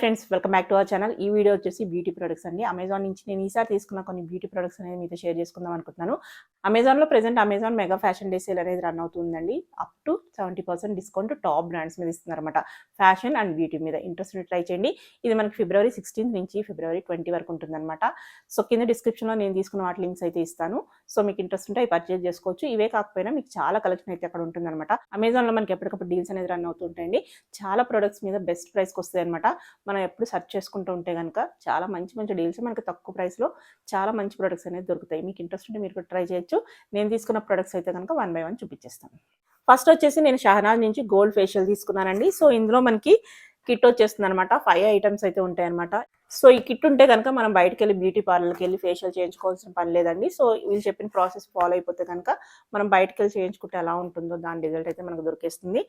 Friends, welcome back to our channel. ఈ video వచ్చేసి beauty products అండి. అమెజాన్ నుంచి నేను ఈసారి తీసుకున్న కొన్ని బ్యూటీ ప్రొడక్ట్స్ అనేది మీతో షేర్ చేసుకుందాం అనుకుంటున్నాను. అమెజాన్లో present Amazon mega fashion day sale అనేది రన్ అవుతుందండి. Up to 70% discount top brands మీద ఇస్తున్నారన్నమాట. ఫ్యాషన్ అండ్ బ్యూటీ మీద ఇంట్రెస్ట్ ట్రై చేయండి. ఇది మనకి ఫిబ్రవరి 16 నుంచి ఫిబ్రవరి 20 వరకు ఉంటుందన్నమాట. సో కింద డిస్క్రిప్షన్లో నేను తీసుకున్న వాటి లింక్స్ అయితే ఇస్తాను. సో మీకు ఇంట్రెస్ట్ ఉంటే అవి పర్చేజ్ చేసుకోవచ్చు. ఇవే కాకపోయినా మీకు చాలా కలెక్షన్ అయితే అక్కడ ఉంటుందన్నమాట. అమెజాన్లో మనకి ఎప్పటికప్పుడు డీల్స్ అనేది రన్ అవుతుంటాయండి. చాలా ప్రొడక్ట్స్ మీద బెస్ట్ ప్రైస్కి వస్తాయి అనమాట. మనం ఎప్పుడు సెర్చ్ చేసుకుంటూ ఉంటే కనుక చాలా మంచి మంచి డీల్స్ మనకి తక్కువ ప్రైస్లో చాలా మంచి ప్రొడక్ట్స్ అనేది దొరుకుతాయి. మీకు ఇంట్రెస్ట్ ఉంటే మీరు కూడా ట్రై చేయొచ్చు. నేను తీసుకున్న ప్రొడక్ట్స్ అయితే కనుక 1 by 1 చూపించేస్తాను. ఫస్ట్ వచ్చేసి నేను షహనాజ్ నుంచి గోల్డ్ ఫేషియల్ తీసుకున్నానండి. సో ఇందులో మనకి కిట్ వచ్చేస్తుంది అనమాట. 5 ఐటమ్స్ అయితే ఉంటాయి అనమాట. సో ఈ కిట్ ఉంటే కనుక మనం బయటకు వెళ్ళి బ్యూటీ పార్లర్కి వెళ్ళి ఫేషియల్ చేయించుకోవాల్సిన పని లేదండి. సో వీళ్ళు చెప్పిన ప్రాసెస్ ఫాలో అయిపోతే కనుక మనం బయటకు వెళ్ళి చేయించుకుంటే ఎలా ఉంటుందో దాని రిజల్ట్ అయితే మనకు దొరికేస్తుంది.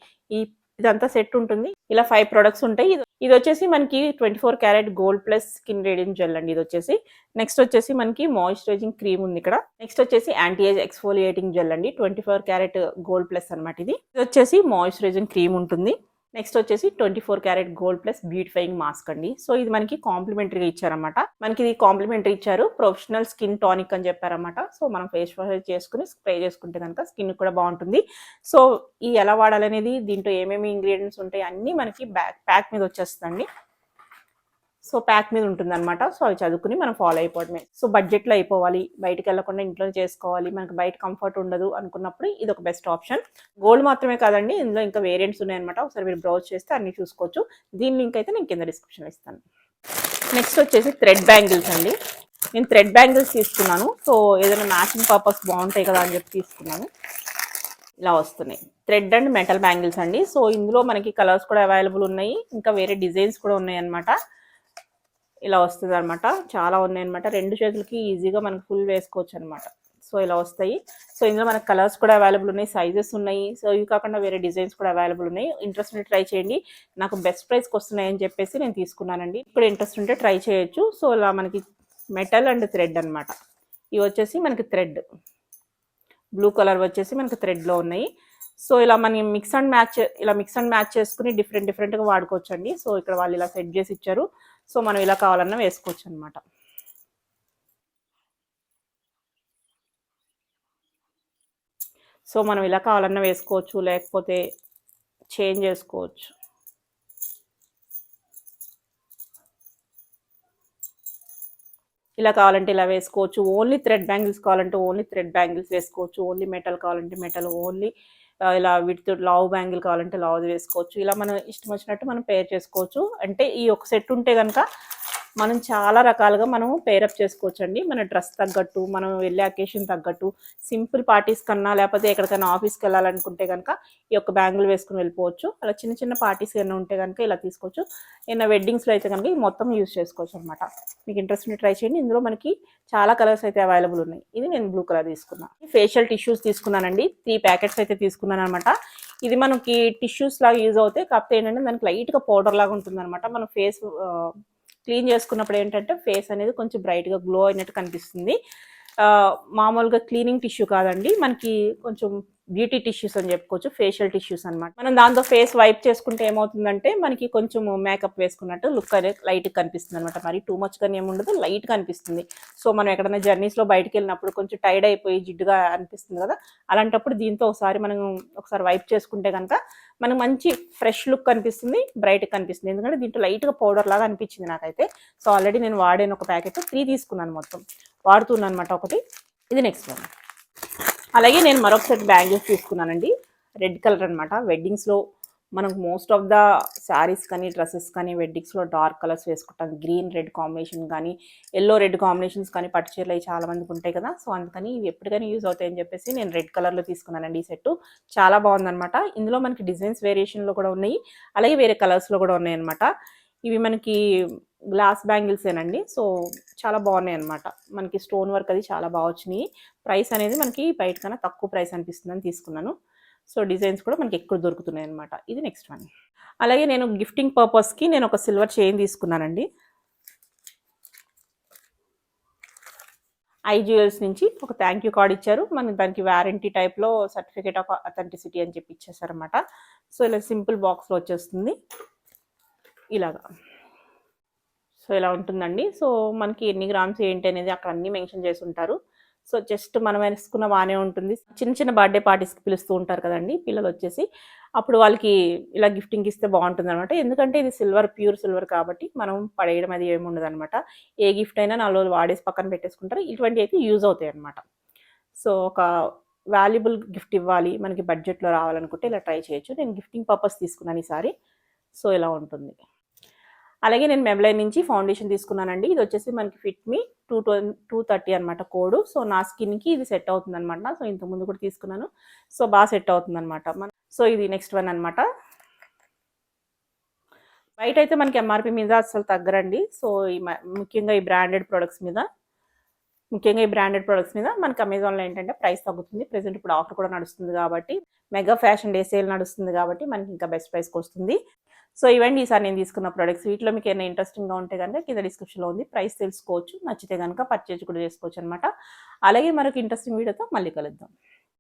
ఇదంతా సెట్ ఉంటుంది. ఇలా 5 ప్రొడక్ట్స్ ఉంటాయి. ఇది వచ్చేసి మనకి 24 carat gold plus skin radiant gel అండి. ఇది వచ్చేసి నెక్స్ట్ వచ్చేసి మనకి మాయిశ్చరైజింగ్ క్రీమ్ ఉంది ఇక్కడ. నెక్స్ట్ వచ్చేసి యాంటీ ఏజ్ ఎక్స్ఫోలియేటింగ్ జెల్ అండి. 24 క్యారెట్ గోల్డ్ ప్లస్ అనమాట. ఇది వచ్చేసి మాయిశ్చరైజింగ్ క్రీమ్ ఉంటుంది. నెక్స్ట్ వచ్చేసి 24 carat gold plus beautifying mask అండి. సో ఇది మనకి కాంప్లిమెంటరీగా ఇచ్చారన్నమాట. మనకి ఇది కాంప్లిమెంటరీ ఇచ్చారు. ప్రొఫెషనల్ స్కిన్ టానిక్ అని చెప్పారన్నమాట. సో మనం ఫేస్ వాష్ చేసుకుని స్ప్రే చేసుకుంటే కనుక స్కిన్ కూడా బాగుంటుంది. సో ఈ ఎలా వాడాలనేది, దీంట్లో ఏమేమి ఇంగ్రీడియంట్స్ ఉంటాయి అన్నీ మనకి ప్యాక్ మీద వచ్చేస్తుందండి. సో ప్యాక్ మీద ఉంటుంది అనమాట. సో అవి చదువుకుని మనం ఫాలో అయిపోవడమే. సో బడ్జెట్లో అయిపోవాలి, బయటకు వెళ్ళకుండా ఇంట్లో చేసుకోవాలి, మనకు బయట కంఫర్ట్ ఉండదు అనుకున్నప్పుడు ఇది ఒక బెస్ట్ ఆప్షన్. గోల్డ్ మాత్రమే కాదండి, ఇందులో ఇంకా వేరియంట్స్ ఉన్నాయన్నమాట. ఒకసారి మీరు బ్రౌజ్ చేస్తే అన్ని చూసుకోవచ్చు. దీని లింక్ అయితే నేను కింద డిస్క్రిప్షన్లో ఇస్తాను. నెక్స్ట్ వచ్చేసి థ్రెడ్ బ్యాంగిల్స్ అండి. నేను థ్రెడ్ బ్యాంగిల్స్ తీసుకున్నాను. సో ఏదైనా మ్యాచింగ్ పర్పస్ బాగుంటాయి కదా అని చెప్పి తీసుకున్నాను. ఇలా వస్తున్నాయి థ్రెడ్ అండ్ మెటల్ బ్యాంగిల్స్ అండి. సో ఇందులో మనకి కలర్స్ కూడా అవైలబుల్ ఉన్నాయి, ఇంకా వేరే డిజైన్స్ కూడా ఉన్నాయి అనమాట. ఇలా వస్తుంది అనమాట. చాలా ఉన్నాయి అనమాట. 2 చేతులకి ఈజీగా మనకు ఫుల్ వేసుకోవచ్చు అనమాట. సో ఇలా వస్తాయి. సో ఇందులో మనకు కలర్స్ కూడా అవైలబుల్ ఉన్నాయి, సైజెస్ ఉన్నాయి. సో ఇవి కాకుండా వేరే డిజైన్స్ కూడా అవైలబుల్ ఉన్నాయి. ఇంట్రెస్ట్ ఉంటే ట్రై చేయండి. నాకు బెస్ట్ ప్రైస్కి వస్తున్నాయి అని చెప్పేసి నేను తీసుకున్నానండి. ఇప్పుడు ఇంట్రెస్ట్ ఉంటే ట్రై చేయొచ్చు. సో ఇలా మనకి మెటల్ అండ్ థ్రెడ్ అనమాట. ఇవి వచ్చేసి మనకి థ్రెడ్, బ్లూ కలర్ వచ్చేసి మనకి థ్రెడ్లో ఉన్నాయి. సో ఇలా మనం మిక్స్ అండ్ మ్యాచ్ చేసుకుని డిఫరెంట్గా వాడుకోవచ్చు అండి. సో ఇక్కడ వాళ్ళు ఇలా సెట్ చేసి ఇచ్చారు. సో మనం ఇలా కావాలన్నా వేసుకోవచ్చు అనమాట. సో మనం ఇలా కావాలన్నా వేసుకోవచ్చు, లేకపోతే చేంజ్ చేసుకోవచ్చు. ఇలా కావాలంటే ఇలా వేసుకోవచ్చు. ఓన్లీ థ్రెడ్ బ్యాంగిల్స్ కావాలంటే ఓన్లీ థ్రెడ్ బ్యాంగిల్స్ వేసుకోవచ్చు. ఓన్లీ మెటల్ కావాలంటే మెటల్, ఓన్లీ ఇలా వీటితో లావ్ బ్యాంగిల్ కావాలంటే లావ్ వేసుకోవచ్చు. ఇలా మనం ఇష్టం వచ్చినట్టు మనం పేర్ చేసుకోవచ్చు. అంటే ఈ ఒక సెట్ ఉంటే కనుక మనం చాలా రకాలుగా మనం పేరప్ చేసుకోవచ్చు అండి. మన డ్రెస్ తగ్గట్టు, మనం వెళ్ళే అకేషన్ తగ్గట్టు, సింపుల్ పార్టీస్ కన్నా లేకపోతే ఎక్కడికైనా ఆఫీస్కి వెళ్ళాలనుకుంటే కనుక ఈ యొక్క బ్యాంగిల్ వేసుకుని వెళ్ళిపోవచ్చు. అలా చిన్న చిన్న పార్టీస్ ఏమైనా ఉంటే కనుక ఇలా తీసుకోవచ్చు. ఏమైనా వెడ్డింగ్స్లో అయితే కనుక మొత్తం యూజ్ చేసుకోవచ్చు అనమాట. మీకు ఇంట్రెస్ట్ ఉంటే ట్రై చేయండి. ఇందులో మనకి చాలా కలర్స్ అయితే అవైలబుల్ ఉన్నాయి. ఇది నేను బ్లూ కలర్ తీసుకున్నాను. ఫేషియల్ టిష్యూస్ తీసుకున్నానండి. 3 ప్యాకెట్స్ అయితే తీసుకున్నాను అనమాట. ఇది మనకి టిష్యూస్ లాగా యూజ్ అవుతాయి. కాకపోతే ఏంటంటే దానికి లైట్గా పౌడర్ లాగా ఉంటుంది అనమాట. మన ఫేస్ క్లీన్ చేసుకున్నప్పుడు ఏంటంటే ఫేస్ అనేది కొంచెం బ్రైట్గా గ్లో అయినట్టు కనిపిస్తుంది. మామూలుగా క్లీనింగ్ టిష్యూ కాదండి, మనకి కొంచెం బ్యూటీ టిష్యూస్ అని చెప్పుకోవచ్చు. ఫేషియల్ టిష్యూస్ అనమాట. మనం దాంతో ఫేస్ వైప్ చేసుకుంటే ఏమవుతుందంటే మనకి కొంచెం మేకప్ వేసుకున్నట్టు లుక్ అనేది లైట్గా కనిపిస్తుంది అనమాట. మరి టూ మచ్గానే ఏముండదు, లైట్గా అనిపిస్తుంది. సో మనం ఎక్కడైనా జర్నీస్లో బయటకు వెళ్ళినప్పుడు కొంచెం టైర్డ్ అయిపోయి జిడ్డుగా అనిపిస్తుంది కదా, అలాంటప్పుడు దీంతో ఒకసారి వైప్ చేసుకుంటే కనుక మనకు మంచి ఫ్రెష్ లుక్ కనిపిస్తుంది, బ్రైట్గా కనిపిస్తుంది. ఎందుకంటే దీంట్లో లైట్గా పౌడర్ లాగా అనిపించింది నాకైతే. సో ఆల్రెడీ నేను వాడాను ఒక ప్యాకెట్, 3 తీసుకున్నాను, మొత్తం వాడుతున్నాను అనమాట ఒకటి. ఇది నెక్స్ట్ వన్. అలాగే నేను మరొక సెట్ బ్యాంగిల్స్ తీసుకున్నానండి. రెడ్ కలర్ అనమాట. వెడ్డింగ్స్లో మనకు మోస్ట్ ఆఫ్ ద శారీస్ కానీ డ్రెస్సెస్ కానీ వెడ్డింగ్స్లో డార్క్ కలర్స్ వేసుకుంటాం. గ్రీన్ రెడ్ కాంబినేషన్ కానీ ఎల్లో రెడ్ కాంబినేషన్స్ కానీ పట్టు చీరలు అవి చాలా మందికి ఉంటాయి కదా. సో అందుకని ఇవి ఎప్పటికైనా యూజ్ అవుతాయని చెప్పేసి నేను రెడ్ కలర్లో తీసుకున్నానండి. ఈ సెట్ చాలా బాగుందనమాట. ఇందులో మనకి డిజైన్స్ వేరియేషన్లో కూడా ఉన్నాయి, అలాగే వేరే కలర్స్లో కూడా ఉన్నాయి అనమాట. ఇవి మనకి గ్లాస్ బ్యాంగిల్సేనండి. సో చాలా బాగున్నాయి అనమాట. మనకి స్టోన్ వర్క్ అది చాలా బాగా వచ్చినాయి. ప్రైస్ అనేది మనకి బయట కన్నా తక్కువ ప్రైస్ అనిపిస్తుందని తీసుకున్నాను. సో డిజైన్స్ కూడా మనకి ఎక్కువ దొరుకుతున్నాయి అనమాట. ఇది నెక్స్ట్ వన్. అలాగే నేను గిఫ్టింగ్ పర్పస్కి నేను ఒక సిల్వర్ చైన్ తీసుకున్నానండి. ఐ జ్యువెల్స్ నుంచి ఒక థ్యాంక్ యూ కార్డ్ ఇచ్చారు. మనకి దానికి వారంటీ టైప్లో సర్టిఫికేట్ ఆఫ్ అథెంటిసిటీ అని చెప్పి ఇచ్చేసారనమాట. సో ఇలా సింపుల్ బాక్స్లో వచ్చేస్తుంది ఇలాగా. సో ఇలా ఉంటుందండి. సో మనకి ఎన్ని గ్రామ్స్ ఏంటి అనేది అక్కడ అన్నీ మెన్షన్ చేసి ఉంటారు. సో జస్ట్ మనం వేసుకున్న బాగానే ఉంటుంది. చిన్న చిన్న బర్త్డే పార్టీస్కి పిలుస్తూ ఉంటారు కదండి పిల్లలు వచ్చేసి, అప్పుడు వాళ్ళకి ఇలా గిఫ్టింగ్ ఇస్తే బాగుంటుంది అనమాట. ఎందుకంటే ఇది సిల్వర్, ప్యూర్ సిల్వర్ కాబట్టి మనం పడేయడం అది ఏమి ఉండదు అనమాట. ఏ గిఫ్ట్ అయినా 4 రోజులు వాడేసి పక్కన పెట్టేసుకుంటారు. ఇటువంటి అయితే యూజ్ అవుతాయి అనమాట. సో ఒక వాల్యుబుల్ గిఫ్ట్ ఇవ్వాలి, మనకి బడ్జెట్లో రావాలనుకుంటే ఇలా ట్రై చేయొచ్చు. నేను గిఫ్టింగ్ పర్పస్ తీసుకున్నాను ఈసారి. సో ఇలా ఉంటుంది. అలాగే నేను మెబ్లైన్ నుంచి ఫౌండేషన్ తీసుకున్నానండి. ఇది వచ్చేసి మనకి ఫిట్ మీ 230 అనమాట కోడ్. సో నా స్కిన్కి ఇది సెట్ అవుతుంది అనమాట. సో ఇంతకుముందు కూడా తీసుకున్నాను. సో బాగా సెట్ అవుతుంది అనమాట. సో ఇది నెక్స్ట్ వన్ అనమాట. బయట అయితే మనకి ఎంఆర్పి మీద అసలు తగ్గరండి. సో ముఖ్యంగా ఈ బ్రాండెడ్ ప్రొడక్ట్స్ మీద మనకి అమెజాన్లో ఏంటంటే ప్రైస్ తగ్గుతుంది. ప్రెజెంట్ ఇప్పుడు ఆఫర్ కూడా నడుస్తుంది కాబట్టి, మెగా ఫ్యాషన్ డే సేల్ నడుస్తుంది కాబట్టి మనకి ఇంకా బెస్ట్ ప్రైస్కి వస్తుంది. సో ఇవండి ఈసారి నేను తీసుకున్న ప్రొడక్ట్స్. వీటిలో మీకు ఏమైనా ఇంట్రెస్టింగ్గా ఉంటే కనుక కింద డిస్క్రిప్షన్లో ఉంది, ప్రైస్ తెలుసుకోవచ్చు. నచ్చితే కనుక పర్చేజ్ కూడా చేసుకోవచ్చు అనమాట. అలాగే మరొక ఇంట్రెస్టింగ్ వీడియోతో మళ్ళీ కలుద్దాం.